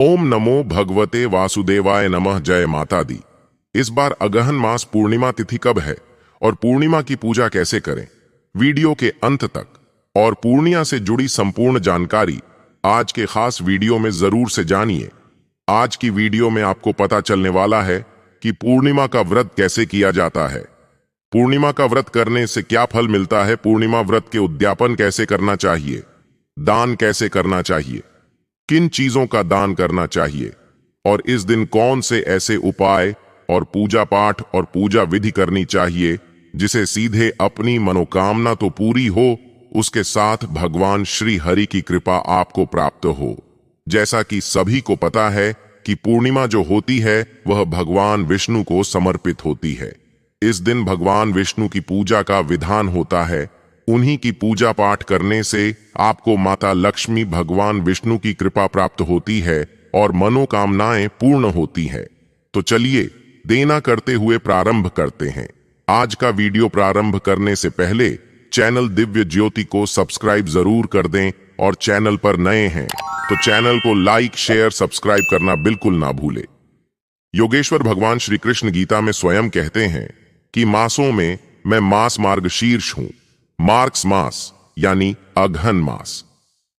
ओम नमो भगवते वासुदेवाय नमः। जय माता दी। इस बार अगहन मास पूर्णिमा तिथि कब है और पूर्णिमा की पूजा कैसे करें, वीडियो के अंत तक और पूर्णिमा से जुड़ी संपूर्ण जानकारी आज के खास वीडियो में जरूर से जानिए। आज की वीडियो में आपको पता चलने वाला है कि पूर्णिमा का व्रत कैसे किया जाता है, पूर्णिमा का व्रत करने से क्या फल मिलता है, पूर्णिमा व्रत के उद्यापन कैसे करना चाहिए, दान कैसे करना चाहिए, किन चीजों का दान करना चाहिए और इस दिन कौन से ऐसे उपाय और पूजा पाठ और पूजा विधि करनी चाहिए जिसे सीधे अपनी मनोकामना तो पूरी हो, उसके साथ भगवान श्री हरि की कृपा आपको प्राप्त हो। जैसा कि सभी को पता है कि पूर्णिमा जो होती है वह भगवान विष्णु को समर्पित होती है। इस दिन भगवान विष्णु की पूजा का विधान होता है। उन्हीं की पूजा पाठ करने से आपको माता लक्ष्मी भगवान विष्णु की कृपा प्राप्त होती है और मनोकामनाएं पूर्ण होती हैं। तो चलिए देना करते हुए प्रारंभ करते हैं। आज का वीडियो प्रारंभ करने से पहले चैनल दिव्य ज्योति को सब्सक्राइब जरूर कर दें और चैनल पर नए हैं तो चैनल को लाइक शेयर सब्सक्राइब करना बिल्कुल ना भूले। योगेश्वर भगवान श्री कृष्ण गीता में स्वयं कहते हैं कि मासों में मैं मास मार्गशीर्ष हूं। मार्क्स मास यानी अगहन मास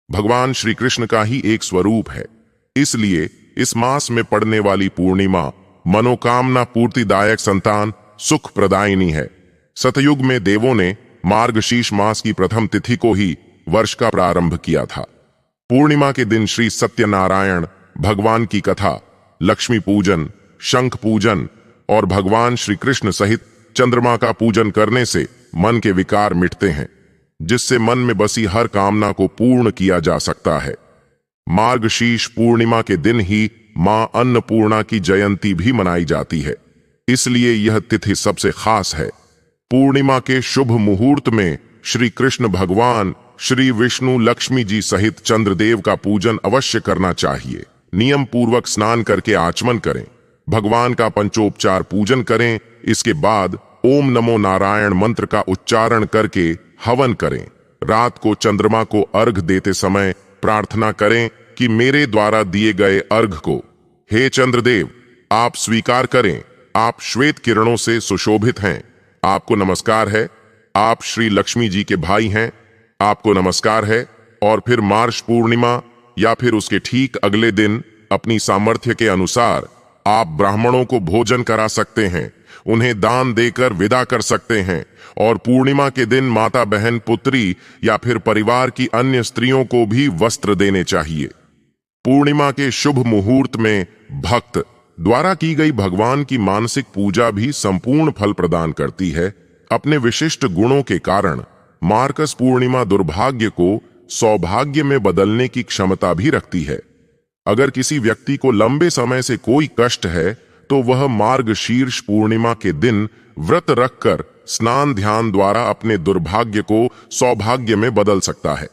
भगवान श्री कृष्ण का ही एक स्वरूप है, इसलिए इस मास में पड़ने वाली पूर्णिमा मनोकामना पूर्तिदायक संतान सुख प्रदायिनी है। सतयुग में देवों ने मार्गशीर्ष मास की प्रथम तिथि को ही वर्ष का प्रारंभ किया था। पूर्णिमा के दिन श्री सत्यनारायण भगवान की कथा, लक्ष्मी पूजन, शंख पूजन और भगवान श्री कृष्ण सहित चंद्रमा का पूजन करने से मन के विकार मिटते हैं, जिससे मन में बसी हर कामना को पूर्ण किया जा सकता है। मार्गशीर्ष पूर्णिमा के दिन ही मां अन्नपूर्णा की जयंती भी मनाई जाती है, इसलिए यह तिथि सबसे खास है। पूर्णिमा के शुभ मुहूर्त में श्री कृष्ण भगवान, श्री विष्णु, लक्ष्मी जी सहित चंद्रदेव का पूजन अवश्य करना चाहिए। नियम पूर्वक स्नान करके आचमन करें, भगवान का पंचोपचार पूजन करें। इसके बाद ओम नमो नारायण मंत्र का उच्चारण करके हवन करें। रात को चंद्रमा को अर्घ देते समय प्रार्थना करें कि मेरे द्वारा दिए गए अर्घ को हे चंद्रदेव आप स्वीकार करें। आप श्वेत किरणों से सुशोभित हैं, आपको नमस्कार है। आप श्री लक्ष्मी जी के भाई हैं, आपको नमस्कार है। और फिर मार्च पूर्णिमा या फिर उसके ठीक अगले दिन अपनी सामर्थ्य के अनुसार आप ब्राह्मणों को भोजन करा सकते हैं, उन्हें दान देकर विदा कर सकते हैं। और पूर्णिमा के दिन माता, बहन, पुत्री या फिर परिवार की अन्य स्त्रियों को भी वस्त्र देने चाहिए। पूर्णिमा के शुभ मुहूर्त में भक्त द्वारा की गई भगवान की मानसिक पूजा भी संपूर्ण फल प्रदान करती है। अपने विशिष्ट गुणों के कारण मार्गश पूर्णिमा दुर्भाग्य को सौभाग्य में बदलने की क्षमता भी रखती है। अगर किसी व्यक्ति को लंबे समय से कोई कष्ट है तो वह मार्गशीर्ष पूर्णिमा के दिन व्रत रखकर स्नान ध्यान द्वारा अपने दुर्भाग्य को सौभाग्य में बदल सकता है।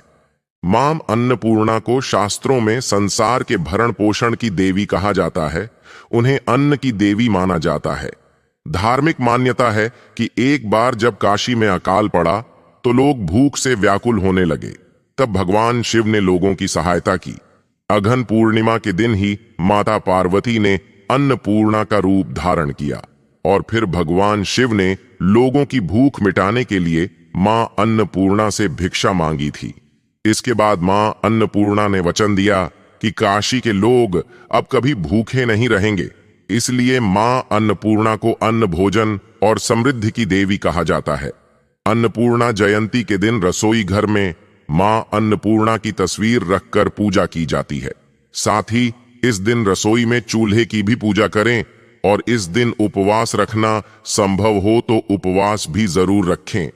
मां अन्नपूर्णा को शास्त्रों में संसार के भरण पोषण की देवी कहा जाता है। उन्हें अन्न की देवी माना जाता है। धार्मिक मान्यता है कि एक बार जब काशी में अकाल पड़ा तो लोग भूख से व्याकुल होने लगे, तब भगवान शिव ने लोगों की सहायता की। अगहन पूर्णिमा के दिन ही माता पार्वती ने अन्नपूर्णा का रूप धारण किया और फिर भगवान शिव ने लोगों की भूख मिटाने के लिए मां अन्नपूर्णा से भिक्षा मांगी थी। इसके बाद मां अन्नपूर्णा ने वचन दिया कि काशी के लोग अब कभी भूखे नहीं रहेंगे, इसलिए मां अन्नपूर्णा को अन्न, भोजन और समृद्धि की देवी कहा जाता है। अन्नपूर्णा जयंती के दिन रसोई घर में मां अन्नपूर्णा की तस्वीर रखकर पूजा की जाती है। साथ ही इस दिन रसोई में चूल्हे की भी पूजा करें और इस दिन उपवास रखना संभव हो तो उपवास भी जरूर रखें।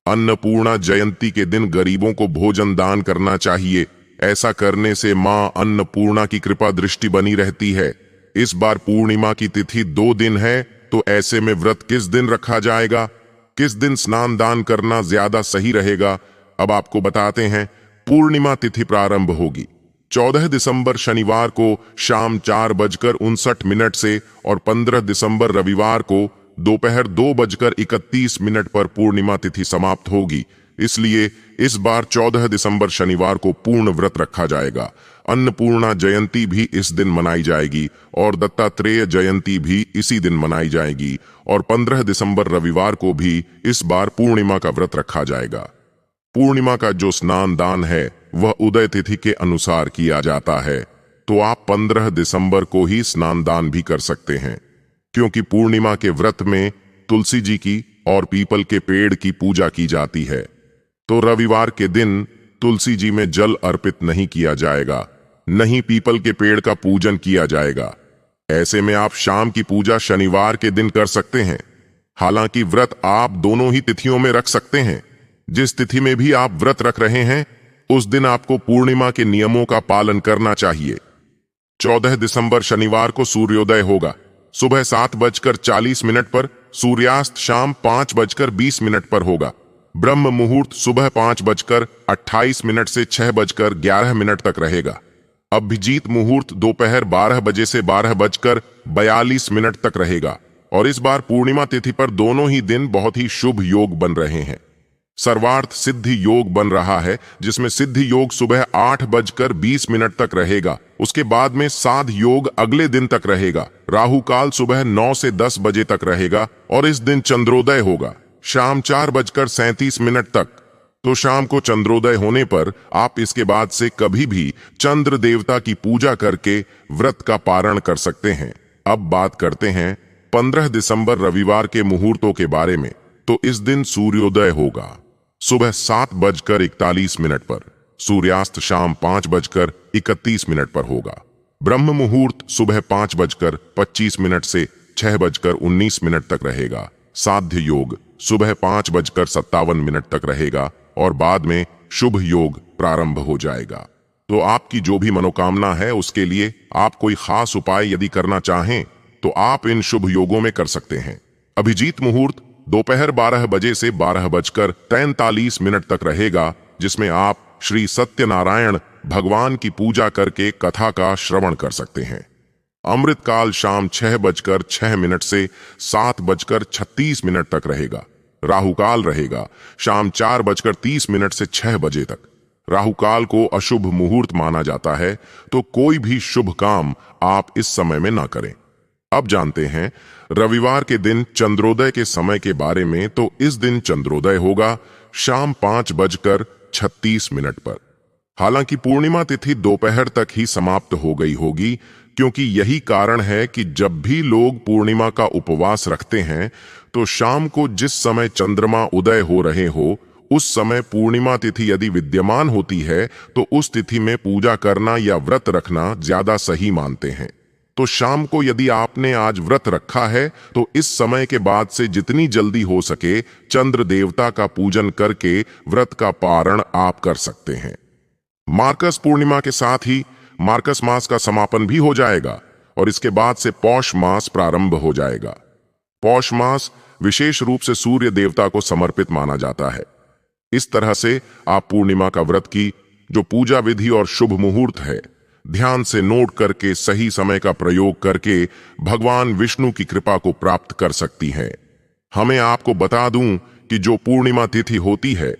अन्नपूर्णा जयंती के दिन गरीबों को भोजन दान करना चाहिए। ऐसा करने से मां अन्नपूर्णा की कृपा दृष्टि बनी रहती है। इस बार पूर्णिमा की तिथि 2 दिन है, तो ऐसे में व्रत किस दिन रखा जाएगा, किस दिन स्नान दान करना ज्यादा सही रहेगा, अब आपको बताते हैं। पूर्णिमा तिथि प्रारंभ होगी 14 दिसंबर शनिवार को शाम 4:59 से और 15 दिसंबर रविवार को दोपहर 2:31 पर पूर्णिमा तिथि समाप्त होगी। इसलिए इस बार 14 दिसंबर शनिवार को पूर्ण व्रत रखा जाएगा। अन्नपूर्णा जयंती भी इस दिन मनाई जाएगी और दत्तात्रेय जयंती भी इसी दिन मनाई जाएगी। और 15 दिसंबर रविवार को भी इस बार पूर्णिमा का व्रत रखा जाएगा। पूर्णिमा का जो स्नान दान है वह उदय तिथि के अनुसार किया जाता है, तो आप 15 दिसंबर को ही स्नान दान भी कर सकते हैं, क्योंकि पूर्णिमा के व्रत में तुलसी जी की और पीपल के पेड़ की पूजा की जाती है। तो रविवार के दिन तुलसी जी में जल अर्पित नहीं किया जाएगा, नहीं पीपल के पेड़ का पूजन किया जाएगा। ऐसे में आप शाम की पूजा शनिवार के दिन कर सकते हैं। हालांकि व्रत आप दोनों ही तिथियों में रख सकते हैं। जिस तिथि में भी आप व्रत रख रहे हैं उस दिन आपको पूर्णिमा के नियमों का पालन करना चाहिए। 14 दिसंबर शनिवार को सूर्योदय होगा सुबह 7:40 पर, सूर्यास्त शाम 5:20 पर होगा। ब्रह्म मुहूर्त सुबह 5:28 से 6:11 तक रहेगा। अभिजीत मुहूर्त दोपहर 12 बजे से 12:42 तक रहेगा। और इस बार पूर्णिमा तिथि पर दोनों ही दिन बहुत ही शुभ योग बन रहे हैं। सर्वार्थ सिद्धि योग बन रहा है, जिसमें सिद्धि योग सुबह 8:20 तक रहेगा। उसके बाद में साध योग अगले दिन तक रहेगा। राहु काल सुबह 9 से 10 बजे तक रहेगा और इस दिन चंद्रोदय होगा शाम 4:37 तक। तो शाम को चंद्रोदय होने पर आप इसके बाद से कभी भी चंद्र देवता की पूजा करके व्रत का पारण कर सकते हैं। अब बात करते हैं 15 दिसंबर रविवार के मुहूर्तों के बारे में। तो इस दिन सूर्योदय होगा सुबह 7:41 पर, सूर्यास्त शाम 5:31 पर होगा। ब्रह्म मुहूर्त सुबह 5:25 से 6:19 तक रहेगा। साध्य योग सुबह 5:57 तक रहेगा और बाद में शुभ योग प्रारंभ हो जाएगा। तो आपकी जो भी मनोकामना है उसके लिए आप कोई खास उपाय यदि करना चाहें तो आप इन शुभ योगों में कर सकते हैं। अभिजीत मुहूर्त दोपहर 12 बजे से 12:43 तक रहेगा, जिसमें आप श्री सत्यनारायण भगवान की पूजा करके कथा का श्रवण कर सकते हैं। अमृतकाल शाम 6:06 से 7:36 तक रहेगा। राहुकाल रहेगा शाम 4:30 से 6 बजे तक। राहुकाल को अशुभ मुहूर्त माना जाता है, तो कोई भी शुभ काम आप इस समय में ना करें। अब जानते हैं रविवार के दिन चंद्रोदय के समय के बारे में। तो इस दिन चंद्रोदय होगा शाम 5:36 पर। हालांकि पूर्णिमा तिथि दोपहर तक ही समाप्त हो गई होगी, क्योंकि यही कारण है कि जब भी लोग पूर्णिमा का उपवास रखते हैं तो शाम को जिस समय चंद्रमा उदय हो रहे हो उस समय पूर्णिमा तिथि यदि विद्यमान होती है तो उस तिथि में पूजा करना या व्रत रखना ज्यादा सही मानते हैं। तो शाम को यदि आपने आज व्रत रखा है तो इस समय के बाद से जितनी जल्दी हो सके चंद्र देवता का पूजन करके व्रत का पारण आप कर सकते हैं। मार्कस पूर्णिमा के साथ ही मार्कस मास का समापन भी हो जाएगा और इसके बाद से पौष मास प्रारंभ हो जाएगा। पौष मास विशेष रूप से सूर्य देवता को समर्पित माना जाता है। इस तरह से आप पूर्णिमा का व्रत की जो पूजा विधि और शुभ मुहूर्त है ध्यान से नोट करके सही समय का प्रयोग करके भगवान विष्णु की कृपा को प्राप्त कर सकती हैं। हमें आपको बता दूं कि जो पूर्णिमा तिथि होती है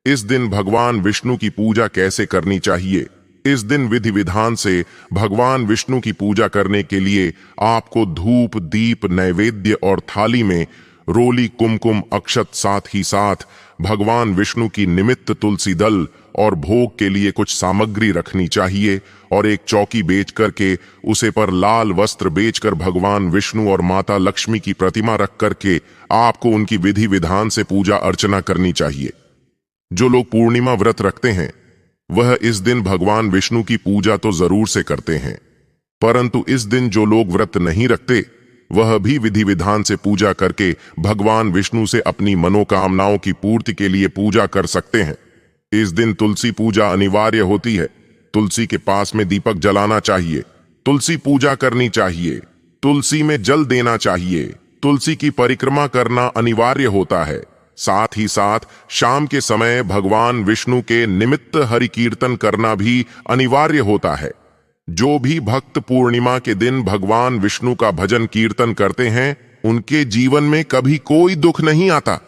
इस दिन भगवान विष्णु की पूजा कैसे करनी चाहिए। इस दिन विधि विधान से भगवान विष्णु की पूजा करने के लिए आपको धूप, दीप, नैवेद्य और थाली में रोली, कुमकुम, अक्षत, साथ ही साथ भगवान विष्णु की निमित्त तुलसी दल और भोग के लिए कुछ सामग्री रखनी चाहिए और एक चौकी बेच करके उसे पर लाल वस्त्र बेचकर भगवान विष्णु और माता लक्ष्मी की प्रतिमा रख करके आपको उनकी विधि विधान से पूजा अर्चना करनी चाहिए। जो लोग पूर्णिमा व्रत रखते हैं वह इस दिन भगवान विष्णु की पूजा तो जरूर से करते हैं, परंतु इस दिन जो लोग व्रत नहीं रखते वह भी विधि विधान से पूजा करके भगवान विष्णु से अपनी मनोकामनाओं की पूर्ति के लिए पूजा कर सकते हैं। इस दिन तुलसी पूजा अनिवार्य होती है। तुलसी के पास में दीपक जलाना चाहिए, तुलसी पूजा करनी चाहिए, तुलसी में जल देना चाहिए, तुलसी की परिक्रमा करना अनिवार्य होता है। साथ ही साथ शाम के समय भगवान विष्णु के निमित्त हरि कीर्तन करना भी अनिवार्य होता है। जो भी भक्त पूर्णिमा के दिन भगवान विष्णु का भजन कीर्तन करते हैं उनके जीवन में कभी कोई दुख नहीं आता।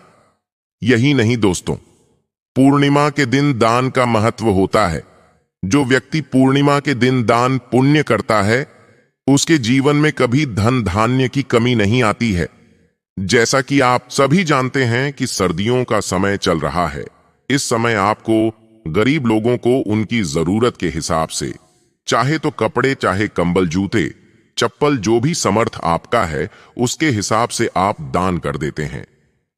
यही नहीं दोस्तों, पूर्णिमा के दिन दान का महत्व होता है। जो व्यक्ति पूर्णिमा के दिन दान पुण्य करता है, उसके जीवन में कभी धन धान्य की कमी नहीं आती है। जैसा कि आप सभी जानते हैं कि सर्दियों का समय चल रहा है। इस समय आपको गरीब लोगों को उनकी जरूरत के हिसाब से, चाहे तो कपड़े, चाहे कंबल, जूते, चप्पल, जो भी समर्थ आपका है उसके हिसाब से आप दान कर देते हैं।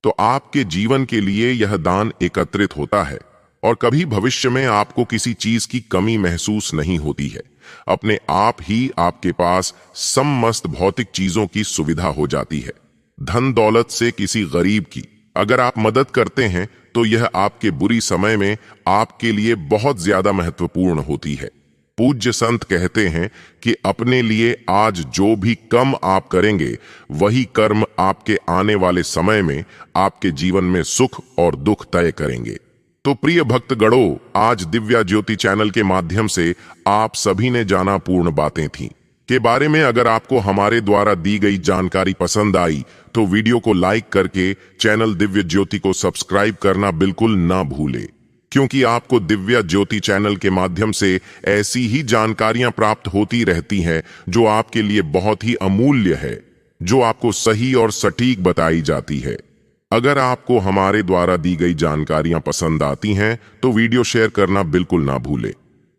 तो आपके जीवन के लिए यह दान एकत्रित होता है और कभी भविष्य में आपको किसी चीज की कमी महसूस नहीं होती है। अपने आप ही आपके पास समस्त भौतिक चीजों की सुविधा हो जाती है। धन दौलत से किसी गरीब की अगर आप मदद करते हैं तो यह आपके बुरी समय में आपके लिए बहुत ज्यादा महत्वपूर्ण होती है। पूज्य संत कहते हैं कि अपने लिए आज जो भी कम आप करेंगे, वही कर्म आपके आने वाले समय में आपके जीवन में सुख और दुख तय करेंगे। तो प्रिय भक्तगणों, आज दिव्या ज्योति चैनल के माध्यम से आप सभी ने जाना पूर्ण बातें थीं के बारे में। अगर आपको हमारे द्वारा दी गई जानकारी पसंद आई तो वीडियो को लाइक करके चैनल दिव्य ज्योति को सब्सक्राइब करना बिल्कुल ना भूले, क्योंकि आपको दिव्या ज्योति चैनल के माध्यम से ऐसी ही जानकारियां प्राप्त होती रहती हैं जो आपके लिए बहुत ही अमूल्य है, जो आपको सही और सटीक बताई जाती है। अगर आपको हमारे द्वारा दी गई जानकारियां पसंद आती हैं तो वीडियो शेयर करना बिल्कुल ना भूले,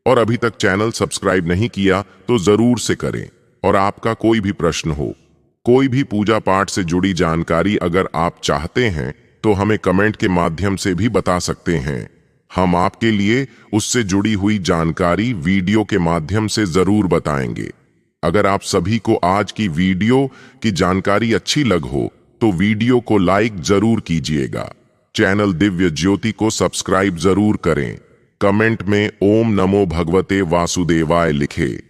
और अभी तक चैनल सब्सक्राइब नहीं किया तो जरूर से करें। और आपका कोई भी प्रश्न हो, कोई भी पूजा पाठ से जुड़ी जानकारी अगर आप चाहते हैं तो हमें कमेंट के माध्यम से भी बता सकते हैं। हम आपके लिए उससे जुड़ी हुई जानकारी वीडियो के माध्यम से जरूर बताएंगे। अगर आप सभी को आज की वीडियो की जानकारी अच्छी लग हो तो वीडियो को लाइक जरूर कीजिएगा। चैनल दिव्य ज्योति को सब्सक्राइब जरूर करें। कमेंट में ओम नमो भगवते वासुदेवाय लिखें।